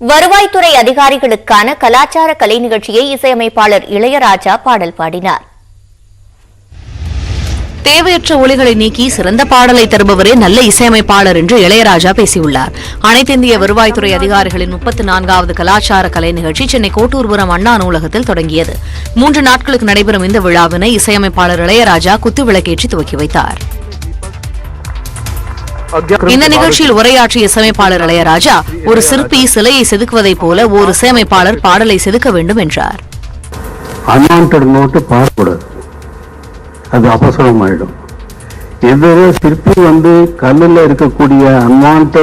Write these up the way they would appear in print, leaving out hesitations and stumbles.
வருவாய்த்துறை அதிகாரிகளுக்கான கலாச்சார கலை நிகழ்ச்சியை இசையமைப்பாளர் இளையராஜா பாடல் பாடினார். தேவையற்ற ஒலிகளை நீக்கி சிறந்த பாடலை தருபவரே நல்ல இசையமைப்பாளர் என்று இளையராஜா பேசியுள்ளார். அனைத்திந்திய வருவாய்த்துறை அதிகாரிகளின் 34வது கலாச்சார கலை நிகழ்ச்சி சென்னை கோட்டூர்புரம் அண்ணா நூலகத்தில் தொடங்கியது. 3 நாட்களுக்கு நடைபெறும் இந்த விழாவினை இசையமைப்பாளர் இளையராஜா குத்துவிளக்கேற்றி துவக்கி வைத்தார். இந்த நிகழ்ச்சியில் உரையாற்றிய இசையமைப்பாளர் இளையராஜா, ஒரு சிற்பி சிலையை செதுக்குவதைப் போல ஒரு இசையமைப்பாளர் பாடலை செதுக்க வேண்டும் என்றார். அது அபசரமாயிடும். எதிர சிற்பி கல்லுல இருக்கக்கூடிய அன்வான்ட்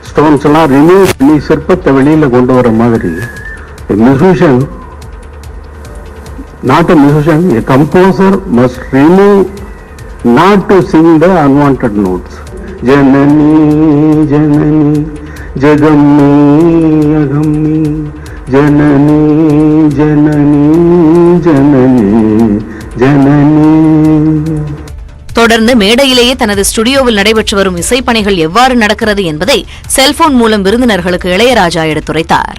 ஸ்டோன்ஸ் எல்லாம் ரிமூவ் பண்ணி சிற்பத்தை வெளியில கொண்டு வர மாதிரி musician, not a musician, a composer must remove not to sing the unwanted notes. Janani janani jagammi agammi janani janani janani janani. தொடர்ந்து மேடையிலேயே தனது ஸ்டுடியோவில் நடைபெற்று வரும் இசைப்பணிகள் எவ்வாறு நடக்கிறது என்பதை செல்போன் மூலம் விருந்தினர்களுக்கு இளையராஜா எடுத்துரைத்தார்.